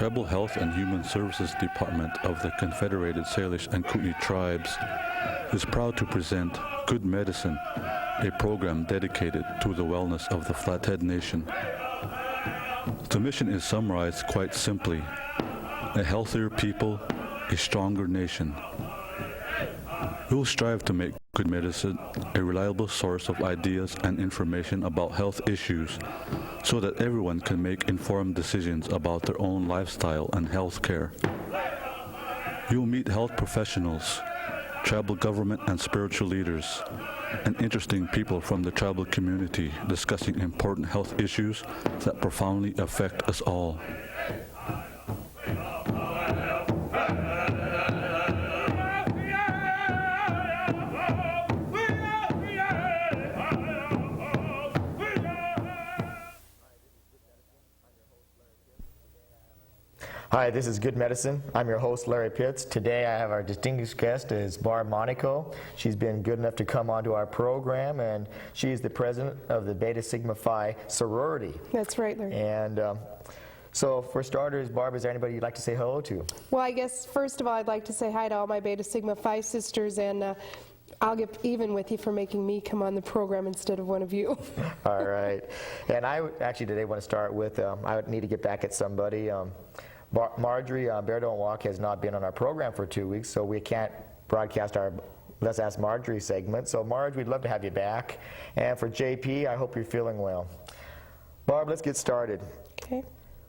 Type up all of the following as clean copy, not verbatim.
Tribal Health and Human Services Department of the Confederated Salish and Kootenai Tribes is proud to present Good Medicine, a program dedicated to the wellness of the Flathead Nation. The mission is summarized quite simply: a healthier people, a stronger nation. We will strive to make Good Medicine a reliable source of ideas and information about health issues so that everyone can make informed decisions about their own lifestyle and health care. You will meet health professionals, tribal government and spiritual leaders, and interesting people from the tribal community discussing important health issues that profoundly affect us all. Hi, this is Good Medicine. I'm your host, Larry Pitts. Today I have our distinguished guest is Barbara Monaco. She's been good enough to come onto our program, and she is the president of the Beta Sigma Phi sorority. That's right, Larry. And so for starters, Barbara, is there anybody you'd like to say hello to? Well, I guess first of all, I'd like to say hi to all my Beta Sigma Phi sisters, and I'll get even with you for making me come on the program instead of one of you. All right. And I actually today want to start with, I need to get back at somebody. Marjorie Bear Don't Walk has not been on our program for 2 weeks, so we can't broadcast our Let's Ask Marjorie segment. So Marge, we'd love to have you back. And for JP, I hope you're feeling well. Barb, let's get started. Okay.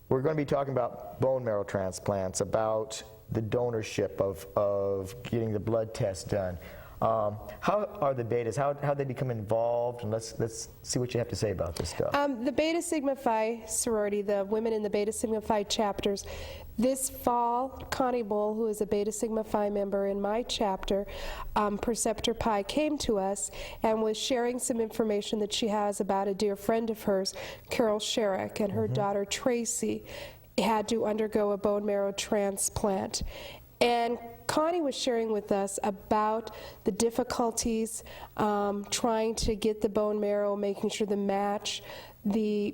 We're going to be talking about bone marrow transplants, about the donorship of getting the blood test done. How are the betas? How they become involved? And let's see what you have to say about this stuff. The Beta Sigma Phi sorority, the women in the Beta Sigma Phi chapters, this fall, Connie Bull, who is a Beta Sigma Phi member in my chapter, Perceptor Pi, came to us and was sharing some information that she has about a dear friend of hers, Carol Sherrick, and her daughter Tracy had to undergo a bone marrow transplant. And Connie was sharing with us about the difficulties trying to get the bone marrow, making sure the match, the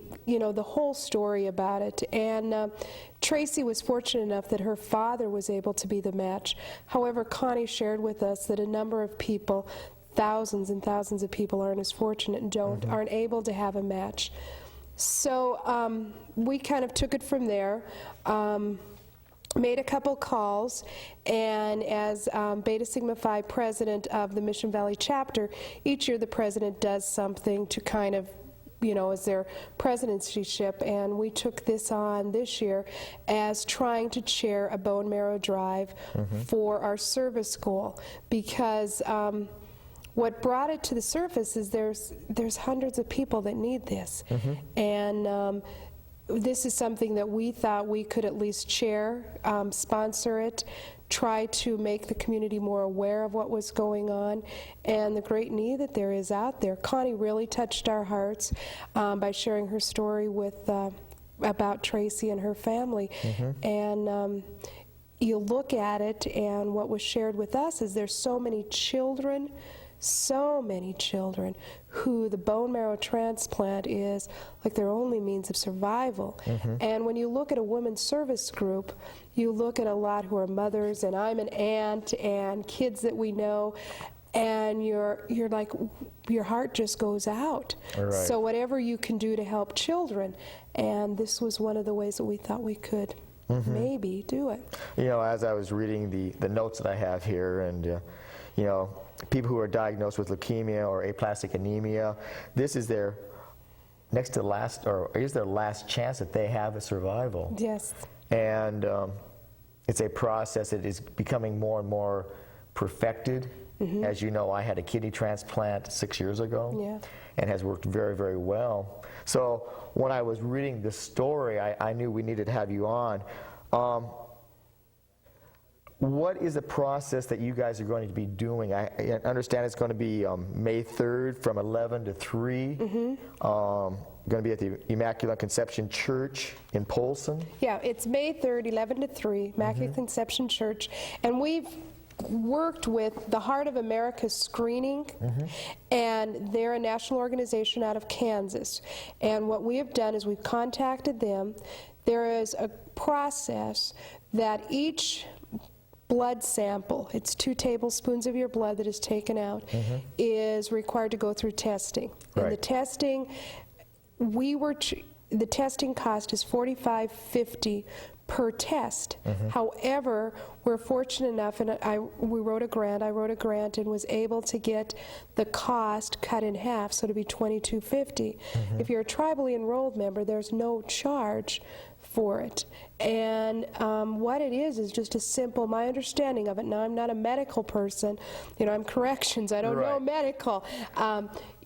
whole story about it. And Tracy was fortunate enough that her father was able to be the match. However, Connie shared with us that a number of people, thousands and thousands of people, aren't as fortunate and aren't able to have a match. So we kind of took it from there. Made a couple calls, and as Beta Sigma Phi president of the Mission Valley chapter, each year the president does something to kind of, as their presidencyship, and we took this on this year as trying to chair a bone marrow drive for our service school, because what brought it to the surface is there's hundreds of people that need this, and this is something that we thought we could at least chair, sponsor it, try to make the community more aware of what was going on and the great need that there is out there. Connie really touched our hearts by sharing her story with about Tracy and her family. And you look at it, and what was shared with us is there's so many children who the bone marrow transplant is like their only means of survival. And when you look at a women's service group, you look at a lot who are mothers, and I'm an aunt, and kids that we know, and you're like, your heart just goes out. Right. So whatever you can do to help children, and this was one of the ways that we thought we could maybe do it. As I was reading the notes that I have here, and people who are diagnosed with leukemia or aplastic anemia, this is their next to last, or is their last chance that they have a survival. Yes. And it's a process that is becoming more and more perfected. As you know, I had a kidney transplant 6 years ago, and has worked very, very well. So when I was reading this story, I knew we needed to have you on. What is the process that you guys are going to be doing? I understand it's going to be May 3rd from 11 to 3. Going to be at the Immaculate Conception Church in Polson. Yeah, it's May 3rd, 11 to 3, Immaculate Conception Church. And we've worked with the Heart of America Screening, and they're a national organization out of Kansas. And what we have done is we've contacted them there is a process that each blood sample, it's 2 tablespoons of your blood that is taken out, is required to go through testing. Right. And the testing, the testing cost is $45.50 per test. However, we're fortunate enough, and I wrote a grant and was able to get the cost cut in half, so to be $22.50. If you're a tribally enrolled member, there's no charge for it. And what it is just a simple, my understanding of it, now I'm not a medical person, you know, I'm corrections, I don't know medical.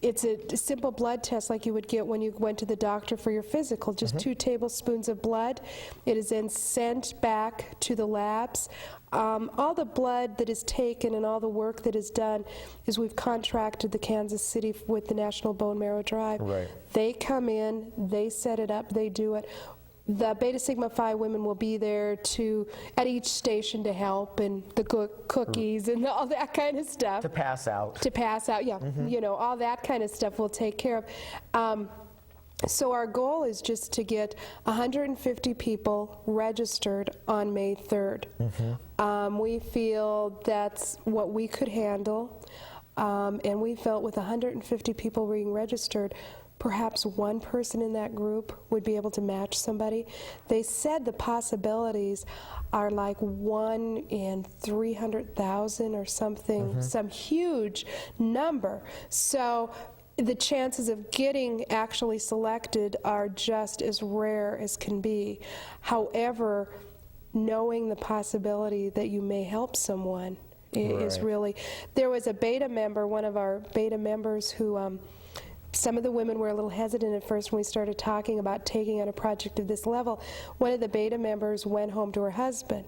It's a simple blood test like you would get when you went to the doctor for your physical, just 2 tablespoons of blood. It is then sent back to the labs. All the blood that is taken and all the work that is done is we've contracted the Kansas City with the National Bone Marrow Drive. Right. They come in, they set it up, they do it. The Beta Sigma Phi women will be there at each station to help, and the cookies and all that kind of stuff. To pass out. To pass out, yeah. You know, all that kind of stuff we'll take care of. So our goal is just to get 150 people registered on May 3rd. We feel that's what we could handle, and we felt with 150 people being registered, perhaps one person in that group would be able to match somebody. They said the possibilities are like 1 in 300,000 or something, some huge number. So the chances of getting actually selected are just as rare as can be. However, knowing the possibility that you may help someone is really... There was a beta member, one of our beta members who... some of the women were a little hesitant at first when we started talking about taking on a project of this level. One of the beta members went home to her husband,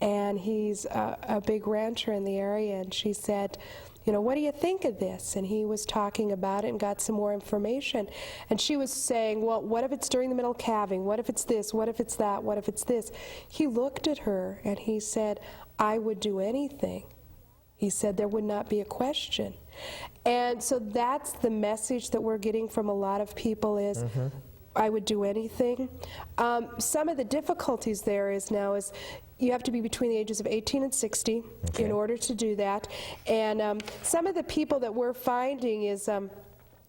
and he's a big rancher in the area, and she said, you know, what do you think of this? And he was talking about it and got some more information. And she was saying, well, what if it's during the middle calving? What if it's this? What if it's that? What if it's this? He looked at her and he said, I would do anything. He said there would not be a question. And so that's the message that we're getting from a lot of people is, I would do anything. Some of the difficulties there is now is you have to be between the ages of 18 and 60 in order to do that. And some of the people that we're finding is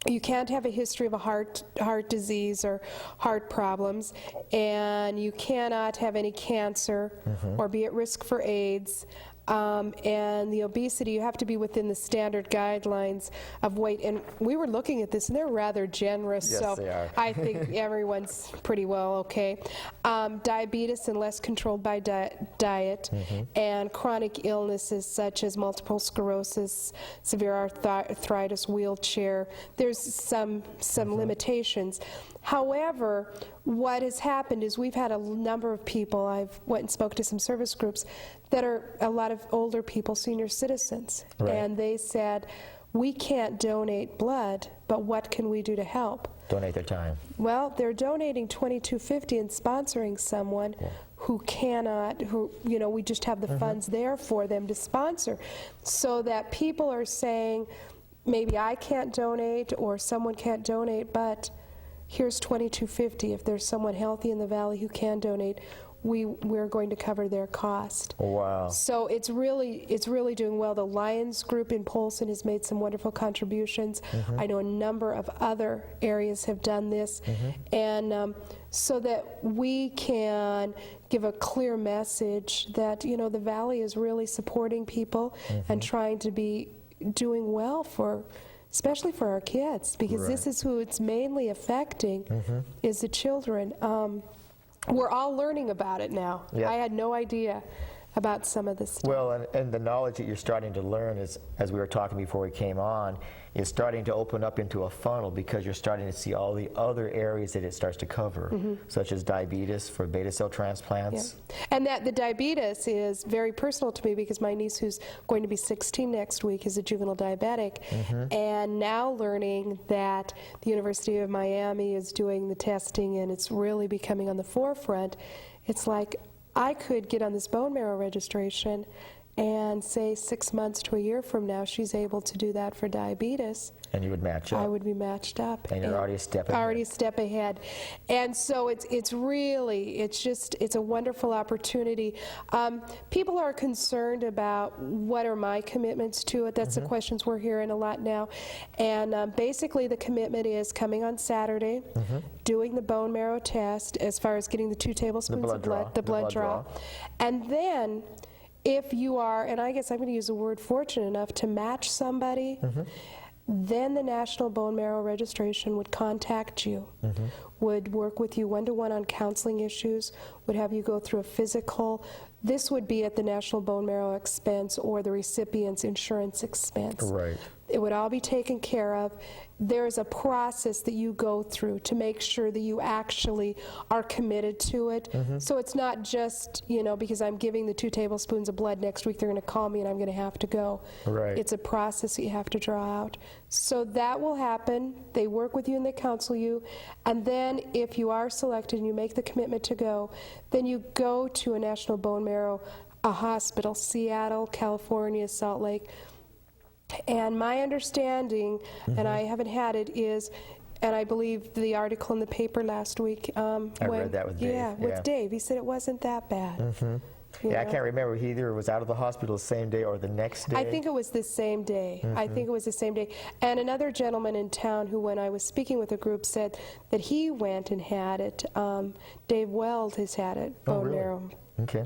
you can't have a history of a heart disease or heart problems, and you cannot have any cancer or be at risk for AIDS. And the obesity, you have to be within the standard guidelines of weight. And we were looking at this, and they're rather generous. Yes, so they are. I think everyone's pretty well okay. Diabetes and less controlled by diet, and chronic illnesses such as multiple sclerosis, severe arthritis, wheelchair. There's some limitations. However, what has happened is we've had a number of people, I've went and spoke to some service groups, that are a lot of older people, senior citizens. And they said, we can't donate blood, but what can we do to help? Donate their time. Well, they're donating $22.50 and sponsoring someone who cannot, you know, we just have the funds there for them to sponsor. So that people are saying, maybe I can't donate or someone can't donate, but here's $22.50. If there's someone healthy in the valley who can donate, we're going to cover their cost. Wow. So it's really doing well. The Lions group in Polson has made some wonderful contributions. I know a number of other areas have done this. And so that we can give a clear message that, you know, the Valley is really supporting people and trying to be doing well for, especially for our kids, because this is who it's mainly affecting, is the children. We're all learning about it now. I had no idea about some of this stuff. Well, and the knowledge that you're starting to learn is, as we were talking before we came on, is starting to open up into a funnel because you're starting to see all the other areas that it starts to cover, such as diabetes for beta cell transplants. And that the diabetes is very personal to me because my niece, who's going to be 16 next week, is a juvenile diabetic. And now learning that the University of Miami is doing the testing and it's really becoming on the forefront, it's like, I could get on this bone marrow registration and say 6 months to a year from now she's able to do that for diabetes, And you would match up. I would be matched up. And you're already a step ahead. Already a step ahead. And so it's really, it's a wonderful opportunity. People are concerned about what are my commitments to it. That's the questions we're hearing a lot now. And basically the commitment is coming on Saturday, doing the bone marrow test as far as getting the 2 tablespoons of blood, the blood draw. And then if you are, and I guess I'm going to use the word fortunate enough to match somebody, then the National Bone Marrow Registration would contact you, would work with you one-to-one on counseling issues, would have you go through a physical. This would be at the National Bone Marrow expense or the recipient's insurance expense. Right. It would all be taken care of. There's a process that you go through to make sure that you actually are committed to it. So it's not just, you know, because I'm giving the 2 tablespoons of blood next week, they're going to call me and I'm going to have to go. Right. It's a process that you have to draw out. So that will happen. They work with you and they counsel you. And then if you are selected and you make the commitment to go, then you go to a National Bone Marrow hospital, Seattle, California, Salt Lake. And my understanding, and I haven't had it, is, and I believe the article in the paper last week. I read that with Dave. Yeah, with Dave. He said it wasn't that bad. Yeah, I can't remember. He either was out of the hospital the same day or the next day. I think it was the same day. I think it was the same day. And another gentleman in town who, when I was speaking with a group, said that he went and had it. Dave Weld has had it, bone marrow. Okay.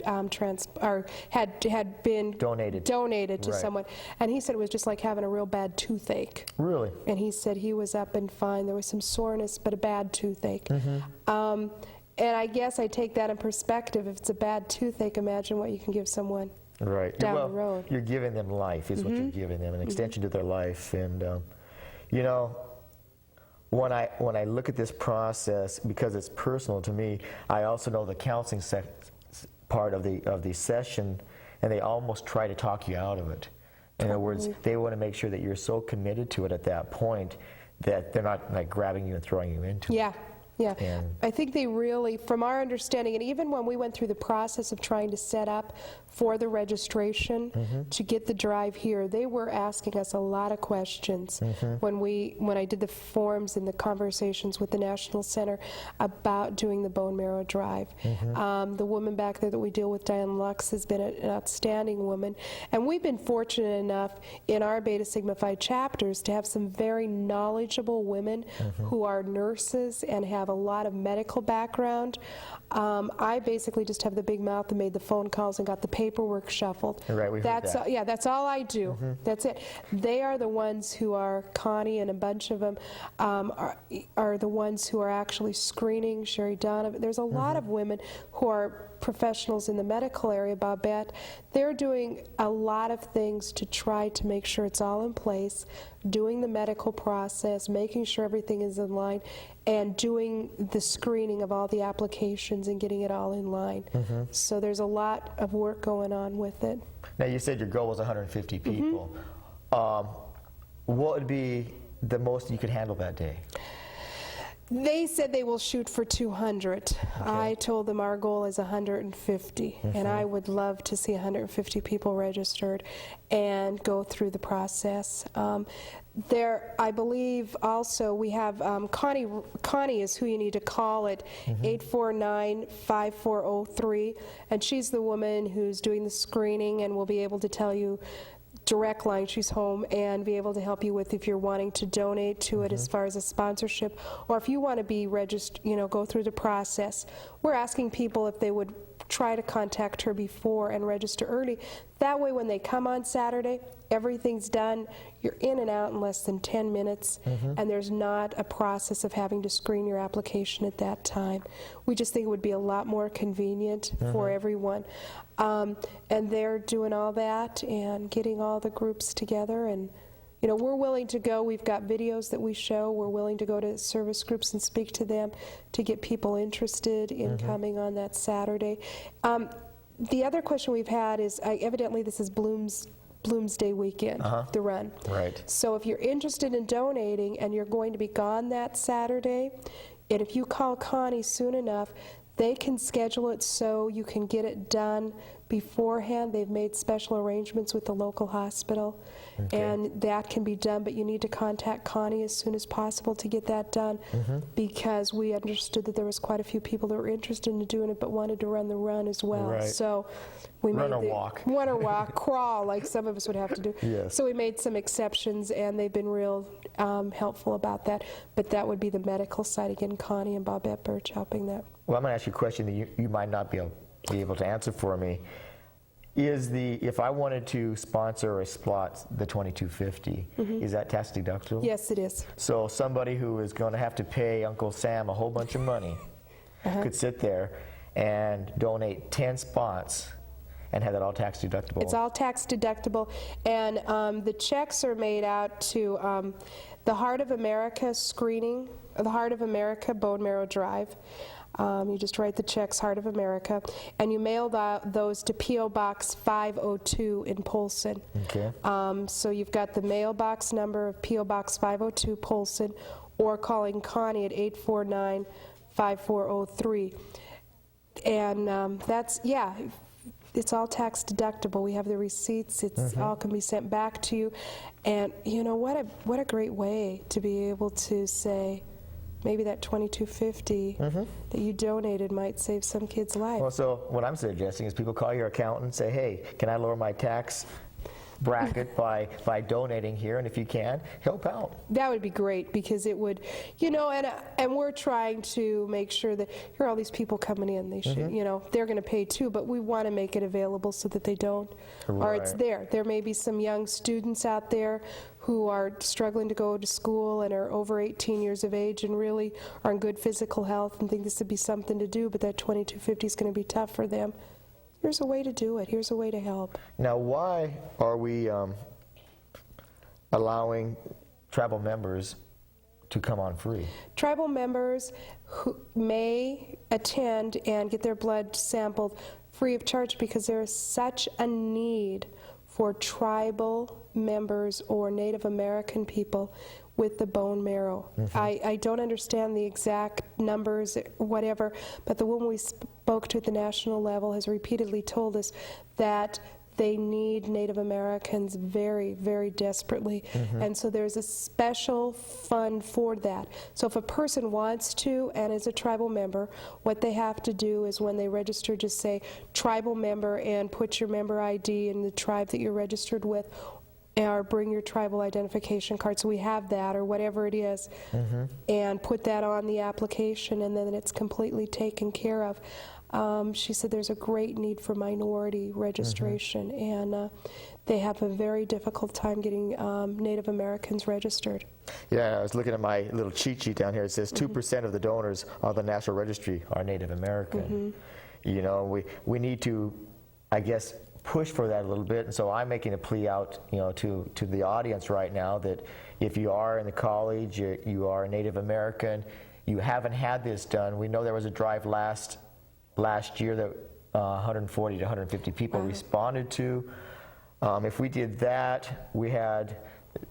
Had been Donated. to Right. someone, and he said it was just like having a real bad toothache. Really? And he said he was up and fine. There was some soreness, but a bad toothache. And I guess I take that in perspective. If it's a bad toothache, imagine what you can give someone Right. down Well, the road. you're giving them life, is what you're giving them, an extension to their life. And you know, when I look at this process, because it's personal to me, I also know the counseling part of the session, and they almost try to talk you out of it. In other words, they want to make sure that you're so committed to it at that point that they're not like grabbing you and throwing you into it. Yeah. Yeah, And I think they really, from our understanding, and even when we went through the process of trying to set up for the registration to get the drive here, they were asking us a lot of questions when I did the forms and the conversations with the National Center about doing the bone marrow drive. The woman back there that we deal with, Diane Lux, has been an outstanding woman, and we've been fortunate enough in our Beta Sigma Phi chapters to have some very knowledgeable women who are nurses and have a lot of medical background. I basically just have the big mouth and made the phone calls and got the paperwork shuffled. Right, we heard That's that. yeah, that's all I do. That's it. They are the ones who are, Connie and a bunch of them are the ones who are actually screening. Sherry Donovan. There's a lot of women who are professionals in the medical area, Bobette. They're doing a lot of things to try to make sure it's all in place, doing the medical process, making sure everything is in line, and doing the screening of all the applications and getting it all in line. So there's a lot of work going on with it. now you said your goal was 150 people. What would be the most you could handle that day? They said they will shoot for 200. I told them our goal is 150, and I would love to see 150 people registered and go through the process. There, I believe also we have Connie is who you need to call at 849-5403, and she's the woman who's doing the screening and will be able to tell you direct line. She's home and be able to help you with if you're wanting to donate to it as far as a sponsorship, or if you want to be registered, you know, go through the process. We're asking people if they would try to contact her before and register early. That way when they come on Saturday, everything's done. You're in and out in less than 10 minutes, and there's not a process of having to screen your application at that time. We just think it would be a lot more convenient for everyone. And they're doing all that and getting all the groups together, and you know, we're willing to go. We've got videos that we show. We're willing to go to service groups and speak to them to get people interested in coming on that Saturday. The other question we've had is, evidently this is Bloomsday weekend, the run. Right. So if you're interested in donating and you're going to be gone that Saturday, and if you call Connie soon enough, they can schedule it so you can get it done beforehand. They've made special arrangements with the local hospital, and that can be done, but you need to contact Connie as soon as possible to get that done, because we understood that there was quite a few people that were interested in doing it but wanted to run the run as well. Right. So we Run made or walk. Run or walk, crawl, like some of us would have to do. Yes. So we made some exceptions, and they've been real helpful about that. But that would be the medical side. Again, Connie and Bobette Birch helping that. Well, I'm going to ask you a question that you might not be able to answer for me. If I wanted to sponsor a slot, the 2250, is that tax deductible? Yes, it is. So somebody who is going to have to pay Uncle Sam a whole bunch of money could sit there and donate 10 spots and have that all tax deductible. It's all tax deductible, and the checks are made out to the Heart of America screening, the Heart of America Bone Marrow Drive. You just write the checks, Heart of America, and you mail those to P.O. Box 502 in Polson. Okay. So you've got the mailbox number of P.O. Box 502 Polson, or calling Connie at 849-5403. And that's, yeah, it's all tax deductible. We have the receipts. It's all can be sent back to you. And you know, what a great way to be able to say, maybe that $22.50 that you donated might save some kid's life. Well, so what I'm suggesting is people call your accountant and say, hey, can I lower my tax bracket by donating here, and if you can, help out. That would be great, because it would, you know, and we're trying to make sure that here are all these people coming in. They should, you know, they're going to pay too, but we want to make it available so that they don't, or it's there. There may be some young students out there who are struggling to go to school and are over 18 years of age and really are in good physical health and think this would be something to do, but that $22.50 is going to be tough for them. Here's a way to do it. Here's a way to help. Now, why are we allowing tribal members to come on free? Tribal members who may attend and get their blood sampled free of charge, because there is such a need for tribal members or Native American people with the bone marrow. I don't understand the exact numbers, whatever, but the woman we spoke to at the national level has repeatedly told us that they need Native Americans very, very desperately. And so there's a special fund for that. So if a person wants to and is a tribal member, what they have to do is when they register, just say tribal member and put your member ID and the tribe that you're registered with, or bring your tribal identification card, so we have that, or whatever it is, and put that on the application, and then it's completely taken care of. She said there's a great need for minority registration, and they have a very difficult time getting Native Americans registered. Yeah, I was looking at my little cheat sheet down here. It says 2% of the donors on the National Registry are Native American. You know, we need to, I guess, push for that a little bit, and so I'm making a plea out, you know, to the audience right now that if you are in the college, you are a Native American, you haven't had this done. We know there was a drive last year that 140 to 150 people responded to. If we did that, we had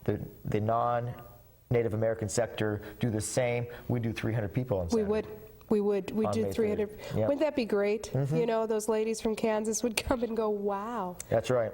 the non-Native American sector do the same. We do 300 people on Saturday. We would. We do May 300. 30th. Yep. Wouldn't that be great? You know, those ladies from Kansas would come and go, wow. That's right.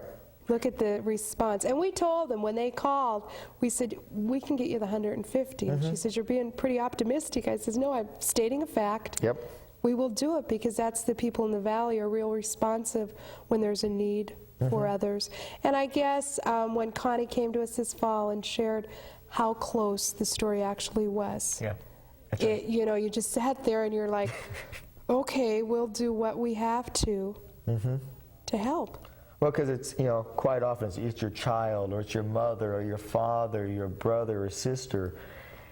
Look at the response. And we told them when they called, we said, we can get you the 150. And she says, you're being pretty optimistic. I says, no, I'm stating a fact. Yep. We will do it, because that's the people in the valley are real responsive when there's a need for others. And I guess when Connie came to us this fall and shared how close the story actually was. Yeah. You know, you just sat there and you're like, okay, we'll do what we have to help. Well, because it's, you know, quite often it's your child, or it's your mother, or your father, your brother or sister.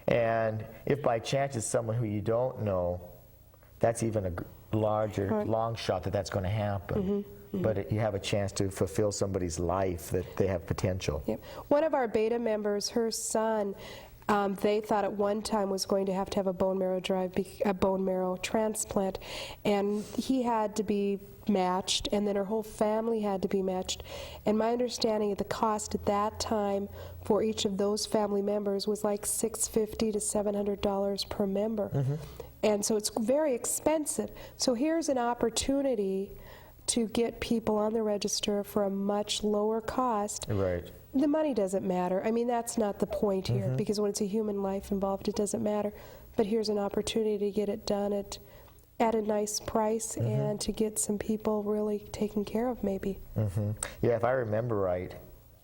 And if by chance it's someone who you don't know, that's even a larger, long shot that that's going to happen. But you have a chance to fulfill somebody's life, that they have potential. Yep. One of our beta members, her son, they thought at one time was going to have a bone marrow drive, a bone marrow transplant, and he had to be matched, and then her whole family had to be matched. And my understanding of the cost at that time for each of those family members was like $650 to $700 per member. And so it's very expensive. So here's an opportunity to get people on the register for a much lower cost. Right. The money doesn't matter. I mean, that's not the point here, because when it's a human life involved, it doesn't matter. But here's an opportunity to get it done at a nice price and to get some people really taken care of, maybe. Yeah, if I remember right,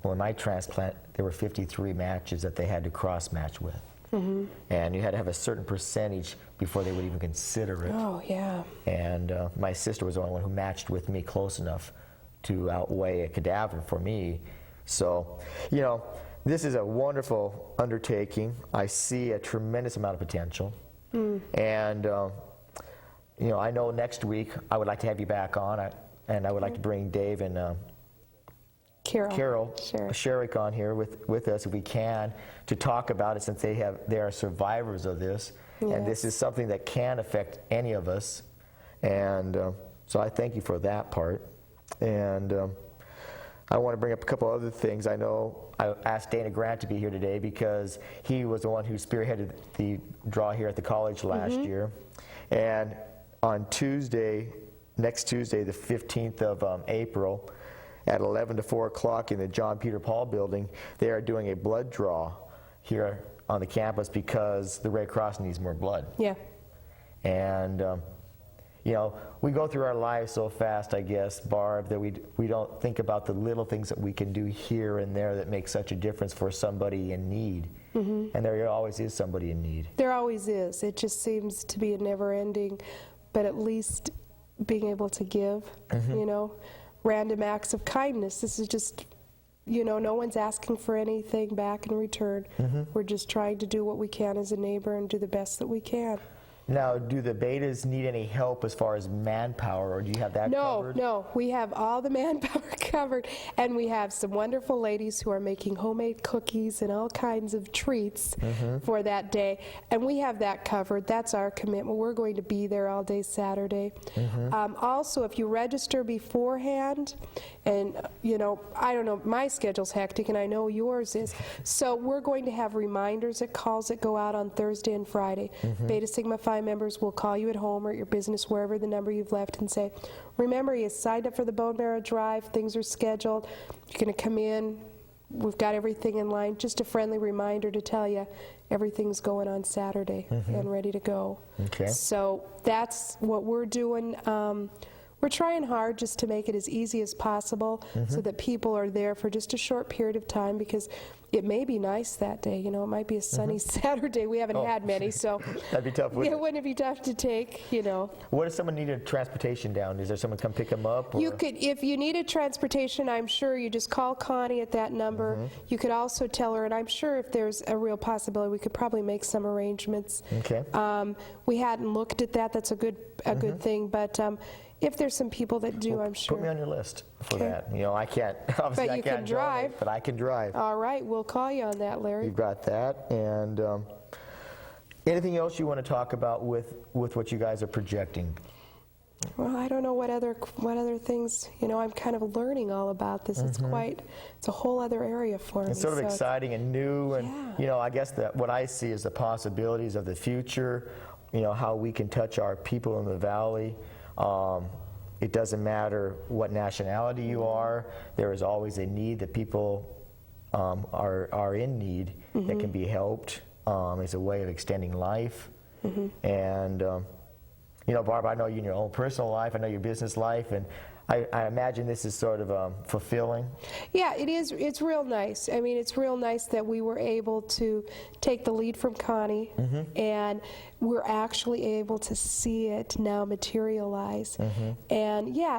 when my transplant, there were 53 matches that they had to cross-match with. And you had to have a certain percentage before they would even consider it. Oh, yeah. And my sister was the only one who matched with me close enough to outweigh a cadaver for me. So, you know, this is a wonderful undertaking. I see a tremendous amount of potential. And, you know, I know next week I would like to have you back on, and I would like to bring Dave and Carol Sherrick on here with us if we can, to talk about it, since they are survivors of this. And this is something that can affect any of us. And so I thank you for that part. And I want to bring up a couple other things. I know I asked Dana Grant to be here today because he was the one who spearheaded the draw here at the college last year. And on Tuesday, next Tuesday, the 15th of April, at 11 to 4 o'clock in the John Peter Paul building, they are doing a blood draw here on the campus because the Red Cross needs more blood. Yeah. And, you know, we go through our lives so fast, I guess, Barb, that we don't think about the little things that we can do here and there that make such a difference for somebody in need. And there always is somebody in need. There always is. It just seems to be a never-ending, but at least being able to give, you know, random acts of kindness. This is just, you know, no one's asking for anything back in return. We're just trying to do what we can as a neighbor and do the best that we can. Now, do the betas need any help as far as manpower, or do you have that covered? No, we have all the manpower covered, and we have some wonderful ladies who are making homemade cookies and all kinds of treats for that day, and we have that covered. That's our commitment. We're going to be there all day Saturday. Also, if you register beforehand, and, you know, I don't know, my schedule's hectic, and I know yours is, so we're going to have reminders at calls that go out on Thursday and Friday. Beta Sigma Phi members will call you at home or at your business, wherever the number you've left, and say, remember, you signed up for the Bone Marrow Drive, things are scheduled, you're going to come in, we've got everything in line. Just a friendly reminder to tell you everything's going on Saturday and ready to go. Okay. So that's what we're doing. We're trying hard just to make it as easy as possible so that people are there for just a short period of time, because it may be nice that day. You know, it might be a sunny Saturday. We haven't had many, so that'd be tough. It wouldn't be tough to take, you know. What if someone needed transportation down? Is there someone come pick them up? Or? You could, if you needed transportation, I'm sure you just call Connie at that number. You could also tell her, and I'm sure if there's a real possibility, we could probably make some arrangements. Okay. We hadn't looked at that. That's a good thing, but if there's some people that do, I'm sure. Put me on your list for that. You know, I can't, obviously But I you can't can drive. Donate, but I can drive. All right, we'll call you on that, Larry. You've got that. And anything else you want to talk about with what you guys are projecting? Well, I don't know what other things, you know, I'm kind of learning all about this. It's a whole other area for me. It's sort of exciting and new, and you know, I guess that what I see is the possibilities of the future, you know, how we can touch our people in the valley. It doesn't matter what nationality you are, there is always a need that people are in need that can be helped. It's a way of extending life. And you know, Barb, I know you in your own personal life, I know your business life, and I imagine this is sort of fulfilling. Yeah, it is. It's real nice. I mean, it's real nice that we were able to take the lead from Connie, and we're actually able to see it now materialize. And yeah,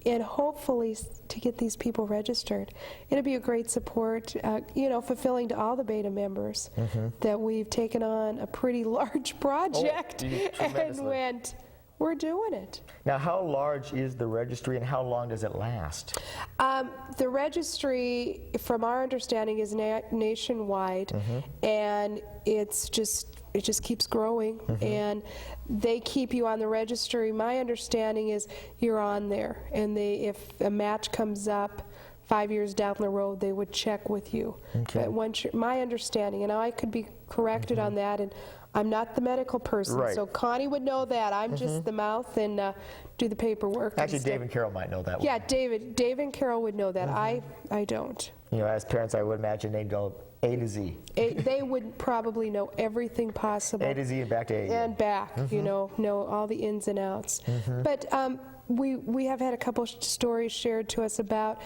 and hopefully to get these people registered. It'll be a great support, you know, fulfilling to all the beta members that we've taken on a pretty large project and went, we're doing it. Now, how large is the registry, and how long does it last? The registry, from our understanding, is nationwide, and it just keeps growing, and they keep you on the registry. My understanding is you're on there, and if a match comes up 5 years down the road, they would check with you. Okay. But my understanding, and I could be corrected on that, and I'm not the medical person, Right. so Connie would know that. I'm just the mouth and do the paperwork. and Actually, stuff. Dave and Carol might know that one. Yeah, Dave and Carol would know that. I don't. You know, as parents, I would imagine they'd know A to Z. They would probably know everything possible. A to Z and back to A again. And back, you know all the ins and outs. But we have had a couple stories shared to us about,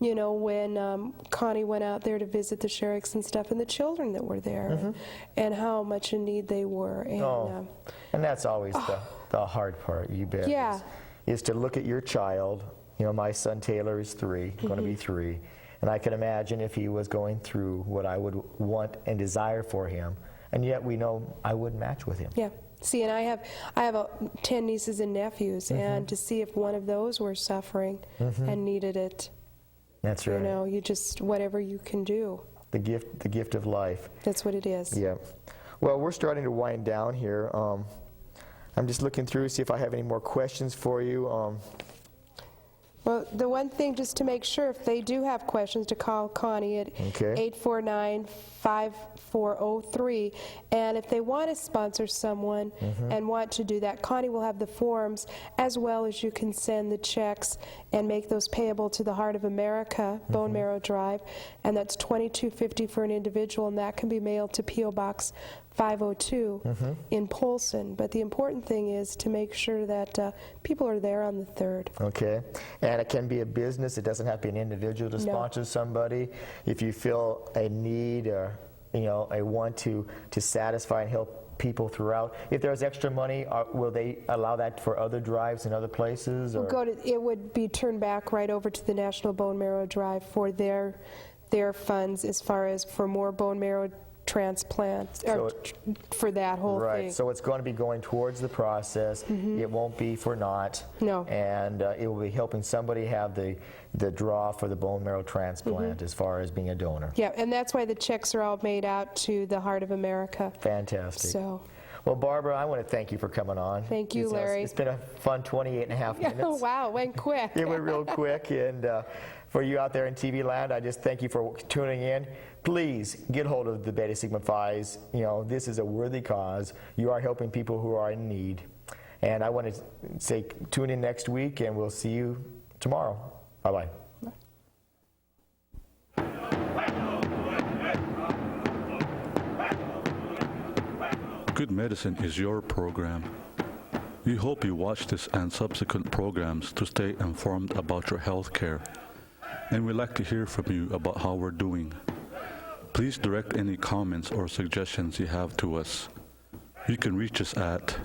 you know, when Connie went out there to visit the Sherricks and stuff, and the children that were there, and how much in need they were. And, And that's always the hard part, you bet. Yeah. Is to look at your child. You know, my son Taylor is 3, going to be 3. And I can imagine if he was going through what I would want and desire for him. And yet we know I wouldn't match with him. Yeah. See, and I have 10 nieces and nephews, and to see if one of those were suffering and needed it, That's right. you know, you just, whatever you can do. The gift of life. That's what it is. Yeah. Well, we're starting to wind down here. I'm just looking through to see if I have any more questions for you. Well, the one thing, just to make sure, if they do have questions, to call Connie at Okay. 849-5403. And if they want to sponsor someone and want to do that, Connie will have the forms, as well as you can send the checks and make those payable to the Heart of America, Bone Marrow Drive. And that's $22.50 for an individual, and that can be mailed to P.O. Box 502 in Polson. But the important thing is to make sure that people are there on the 3rd. Okay. And it can be a business. It doesn't have to be an individual to sponsor somebody. If you feel a need or, you know, a want to satisfy and help people throughout. If there's extra money, will they allow that for other drives in other places? Or? It would be turned back right over to the National Bone Marrow Drive for their funds, as far as for more bone marrow transplants, or for that whole thing. Right, so it's going to be going towards the process. It won't be for naught. No. And it will be helping somebody have the draw for the bone marrow transplant as far as being a donor. Yeah, and that's why the checks are all made out to the Heart of America. Fantastic. So. Well, Barbara, I want to thank you for coming on. Thank you, Larry. It's been a fun 28 and a half minutes. Oh, wow, it went quick. It went real quick. And for you out there in TV land, I just thank you for tuning in. Please get hold of the Beta Sigma Phi's. You know, this is a worthy cause. You are helping people who are in need. And I want to say tune in next week, and we'll see you tomorrow. Bye-bye. Good Medicine is your program. We hope you watch this and subsequent programs to stay informed about your health care. And we'd like to hear from you about how we're doing. Please direct any comments or suggestions you have to us. You can reach us at